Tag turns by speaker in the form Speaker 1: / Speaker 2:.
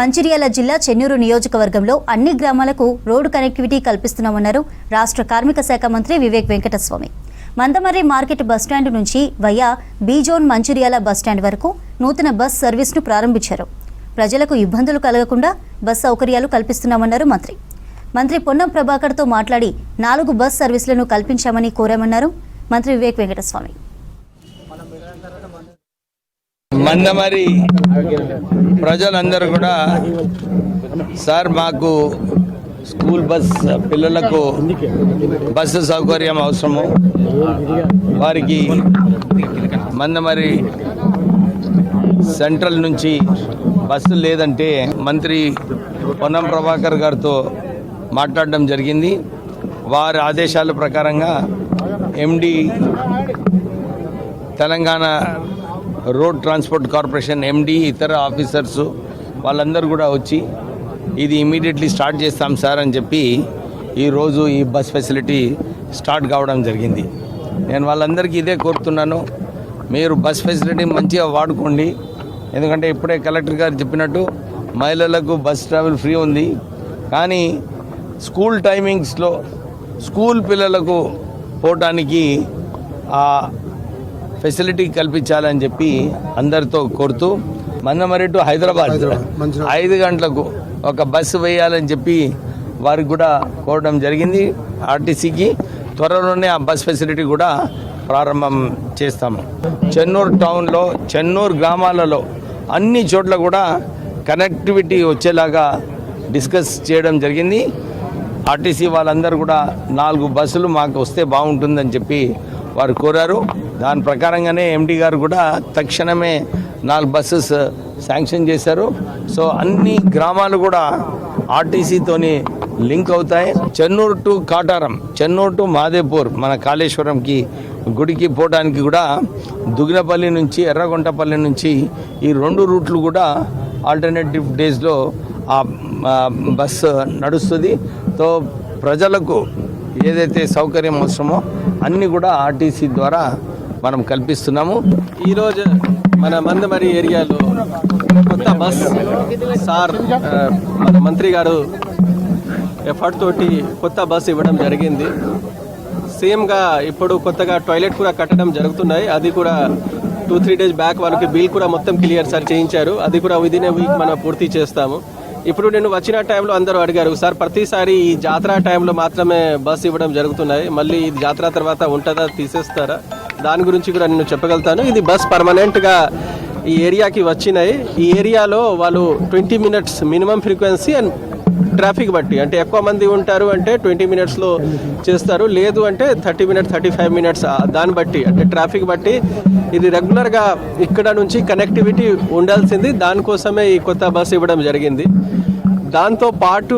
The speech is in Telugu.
Speaker 1: మంచిర్యాల జిల్లా చెన్నూరు నియోజకవర్గంలో అన్ని గ్రామాలకు రోడ్డు కనెక్టివిటీ కల్పిస్తున్నామన్నారు రాష్ట్ర కార్మిక శాఖ మంత్రి వివేక్ వెంకటస్వామి. మందమర్రి మార్కెట్ బస్టాండ్ నుంచి వయా బీజోన్ మంచిర్యాల బస్టాండ్ వరకు నూతన బస్ సర్వీస్ను ప్రారంభించారు. ప్రజలకు ఇబ్బందులు కలగకుండా బస్ సౌకర్యాలు కల్పిస్తున్నామన్నారు మంత్రి. మంత్రి పొన్నం ప్రభాకర్తో మాట్లాడి 4 బస్ సర్వీసులను కల్పించామని కోరామన్నారు మంత్రి వివేక్ వెంకటస్వామి.
Speaker 2: మందమరి ప్రజలందరూ కూడా సార్ మాకు స్కూల్ బస్ పిల్లలకు బస్సు సౌకర్యం అవసరము, వారికి మందమరి సెంట్రల్ నుంచి బస్సు లేదంటే మంత్రి పొన్నం ప్రభాకర్ గారితో మాట్లాడడం జరిగింది. వారి ఆదేశాల ప్రకారంగా MD Telangana road transport corporation MD ఇతర ఆఫీసర్స్ వాళ్ళందరూ కూడా వచ్చి ఇది ఇమీడియట్లీ స్టార్ట్ చేస్తాం సార్ అని చెప్పి ఈరోజు ఈ బస్ ఫెసిలిటీ స్టార్ట్ కావడం జరిగింది. నేను వాళ్ళందరికీ ఇదే కోరుతున్నాను, మీరు బస్ ఫెసిలిటీ మంచిగా వాడుకోండి. ఎందుకంటే ఇప్పుడే కలెక్టర్ గారు చెప్పినట్టు మహిళలకు బస్ ట్రావెల్ ఫ్రీ ఉంది, కానీ స్కూల్ టైమింగ్స్లో స్కూల్ పిల్లలకు పోవటానికి ఆ ఫెసిలిటీ కల్పించాలని చెప్పి అందరితో కోరుతూ మందమరి టు హైదరాబాద్ 5 గంటలకు ఒక బస్సు వేయాలని చెప్పి వారికి కూడా కోరడం జరిగింది. ఆర్టీసీకి త్వరలోనే ఆ బస్ ఫెసిలిటీ కూడా ప్రారంభం చేస్తాము. చెన్నూరు టౌన్లో చెన్నూరు గ్రామాలలో అన్ని చోట్ల కూడా కనెక్టివిటీ వచ్చేలాగా డిస్కస్ చేయడం జరిగింది. ఆర్టీసీ వాళ్ళందరూ కూడా 4 బస్సులు మాకు వస్తే బాగుంటుందని చెప్పి వారు కోరారు. దాని ప్రకారంగానే ఎండి గారు కూడా తక్షణమే 4 బస్సెస్ శాంక్షన్ చేశారు. సో అన్ని గ్రామాలు కూడా ఆర్టీసీతోని లింక్ అవుతాయి. చెన్నూరు టు కాటారం, చెన్నూరు టు మాదేపూర్, మన కాళేశ్వరంకి గుడికి పోవడానికి కూడా దుగ్నపల్లి నుంచి ఎర్రగొంటపల్లి నుంచి ఈ 2 రూట్లు కూడా ఆల్టర్నేటివ్ డేస్లో ఆ బస్సు నడుస్తుంది. సో ప్రజలకు ఏదైతే సౌకర్యం అవసరమో అన్నీ కూడా ఆర్టీసీ ద్వారా మనం కల్పిస్తున్నాము.
Speaker 3: ఈరోజు మన మందమరి ఏరియాలో కొత్త బస్ సార్ మన మంత్రి గారు ఎఫర్ట్ తోటి కొత్త బస్ ఇవ్వడం జరిగింది. సేమ్గా ఇప్పుడు కొత్తగా టాయిలెట్ కూడా కట్టడం జరుగుతున్నాయి. అది కూడా 2-3 డేస్ బ్యాక్ వాళ్ళకి బిల్ కూడా మొత్తం క్లియర్ సార్ చేయించారు. అది కూడా విదిన్ ఏ వీక్ మనం పూర్తి చేస్తాము. ఇప్పుడు నేను వచ్చిన టైంలో అందరూ అడిగారు, సార్ ప్రతిసారి ఈ జాతర టైంలో మాత్రమే బస్ ఇవ్వడం జరుగుతున్నాయి, మళ్ళీ ఇది జాతర తర్వాత ఉంటుందా, తీసేస్తారా? దాని గురించి కూడా నేను చెప్పగలుగుతాను. ఇది బస్ పర్మనెంట్గా ఈ ఏరియాకి వచ్చినాయి. ఈ ఏరియాలో వాళ్ళు 20 minutes minimum frequency and traffic బట్టి, అంటే ఎక్కువ మంది ఉంటారు అంటే 20 మినిట్స్లో చేస్తారు, లేదు అంటే 30 మినిట్స్ 35 మినిట్స్, దాన్ని బట్టి అంటే ట్రాఫిక్ బట్టి ఇది రెగ్యులర్గా ఇక్కడ నుంచి కనెక్టివిటీ ఉండాల్సింది. దానికోసమే ఈ కొత్త బస్సు ఇవ్వడం జరిగింది. దాంతో పాటు